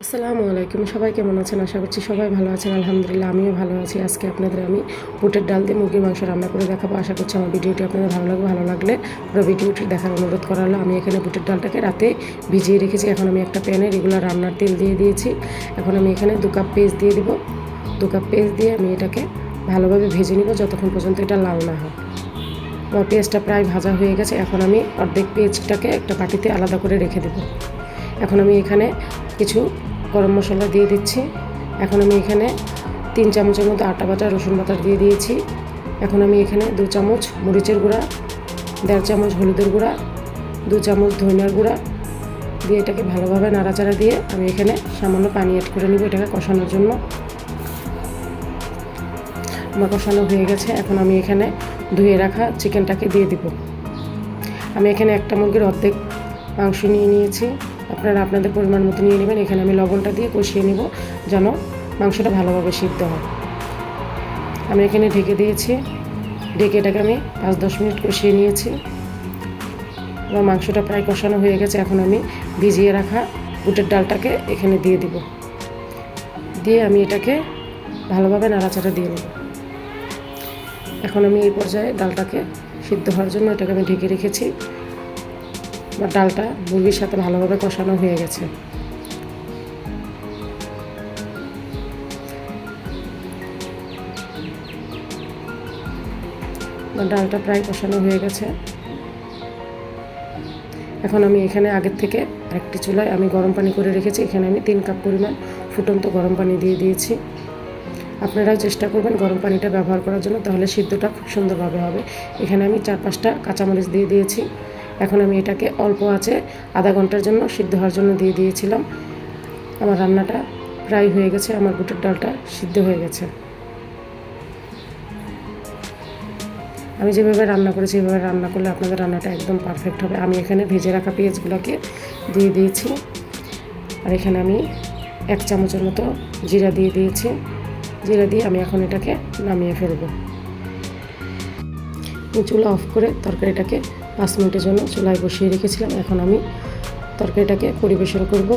আসসালামু আলাইকুম। সবাই কেমন আছেন? আশা করছি সবাই ভালো আছেন। আলহামদুলিল্লাহ আমিও ভালো আছি। আজকে আপনাদের আমি বুটের ডাল দিয়ে মুরগির মাংস রান্না করে দেখাবো। আশা করছি আমার ভিডিওটি আপনাদের ভালো লাগবে। ভালো লাগলে পুরো ভিডিওটি দেখার অনুরোধ করা হলো। আমি এখানে বুটের ডালটাকে রাতে ভিজিয়ে রেখেছি। এখন আমি একটা প্যানে রেগুলার রান্নার তেল দিয়ে দিয়েছি। এখন আমি এখানে 2 কাপ পেঁয়াজ দিয়ে দিব। 2 কাপ পেঁয়াজ দিয়ে আমি এটাকে ভালোভাবে ভেজে নিব যতক্ষণ পর্যন্ত এটা লাল না হয়। আমার পেঁয়াজটা প্রায় ভাজা হয়ে গেছে। এখন আমি অর্ধেক পেঁয়াজটাকে একটা বাটিতে আলাদা করে রেখে দেব। এখন আমি এখানে কিছু গরম মশলা দিয়ে দিচ্ছি। এখন আমি এখানে 3 চামচের মতো আটা বাটা রসুন বাটা দিয়ে দিয়েছি। এখন আমি এখানে 2 চামচ মরিচের গুঁড়া, 1.5 চামচ হলুদের গুঁড়া, 2 চামচ ধনিয়ার গুঁড়া দিয়ে এটাকে ভালোভাবে নাড়াচাড়া দিয়ে আমি এখানে সামান্য পানি অ্যাড করে নিব এটাকে কষানোর জন্য। আমার কষানো হয়ে গেছে। এখন আমি এখানে ধুয়ে রাখা চিকেনটাকে দিয়ে দিব। আমি এখানে একটা মুরগির অর্ধেক মাংস নিয়ে নিয়েছি। আপনারা আপনাদের পরিমাণ মতো নিয়ে নেবেন। এখানে আমি লবণটা দিয়ে কষিয়ে নেব যেন মাংসটা ভালোভাবে সিদ্ধ হয়। আমি এখানে ঢেকে দিয়েছি। ঢেকে এটাকে আমি 5-10 মিনিট কষিয়ে নিয়েছি। আমার মাংসটা প্রায় কষানো হয়ে গেছে। এখন আমি ভিজিয়ে রাখা বুটের ডালটাকে এখানে দিয়ে দিব। দিয়ে আমি এটাকে ভালোভাবে নাড়াচাড়া দিয়ে নেব। এখন আমি এই পর্যায়ে ডালটাকে সিদ্ধ হওয়ার জন্য এটাকে আমি ঢেকে রেখেছি। আমার ডালটা মুরগির সাথে ভালোভাবে কষানো হয়ে গেছে। আমার ডালটা প্রায় কষানো হয়ে গেছে। এখন আমি এখানে আগের থেকে আরেকটি চুলায় আমি গরম পানি করে রেখেছি। এখানে আমি 3 কাপ পরিমাণ ফুটন্ত গরম পানি দিয়ে দিয়েছি। আপনারাও চেষ্টা করবেন গরম পানিটা ব্যবহার করার জন্য, তাহলে সিদ্ধটা খুব সুন্দরভাবে হবে। এখানে আমি 4-5টা কাঁচামরিচ দিয়ে দিয়েছি। এখন আমি এটাকে অল্প আঁচে আধা ঘন্টার জন্য সিদ্ধ হওয়ার জন্য দিয়ে দিয়েছিলাম। আমার রান্নাটা প্রায় হয়ে গেছে। আমার বুটের ডালটা সিদ্ধ হয়ে গেছে। আমি যেভাবে রান্না করেছি এভাবে রান্না করলে আপনাদের রান্নাটা একদম পারফেক্ট হবে। আমি এখানে ভেজে রাখা পেঁয়াজগুলোকে দিয়ে দিয়েছি। আর এখানে আমি 1 চামচের মতো জিরা দিয়ে দিয়েছি। জিরা দিয়ে আমি এখন এটাকে নামিয়ে ফেলবো। চুলা অফ করে তরকারিটাকে 5 মিনিটের জন্য চুলায় বসিয়ে রেখেছিলাম। এখন আমি তরকারিটাকে পরিবেশন করব।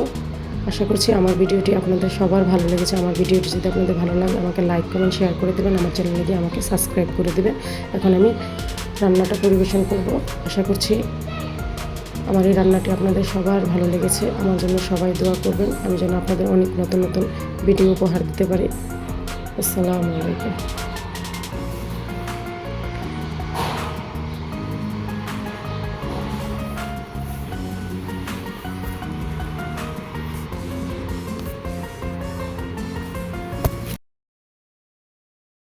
আশা করছি আমার ভিডিওটি আপনাদের সবার ভালো লেগেছে। আমার ভিডিওটি যদি আপনাদের ভালো লাগে আমাকে লাইক কমেন্ট শেয়ার করে দেবেন। আমার চ্যানেলে গিয়ে আমাকে সাবস্ক্রাইব করে দেবেন। এখন আমি রান্নাটা পরিবেশন করব। আশা করছি আমার এই রান্নাটি আপনাদের সবার ভালো লেগেছে। আমার জন্য সবাই দোয়া করবেন, আমি যেন আপনাদের অনেক নতুন নতুন ভিডিও উপহার দিতে পারি। আসসালামু আলাইকুম।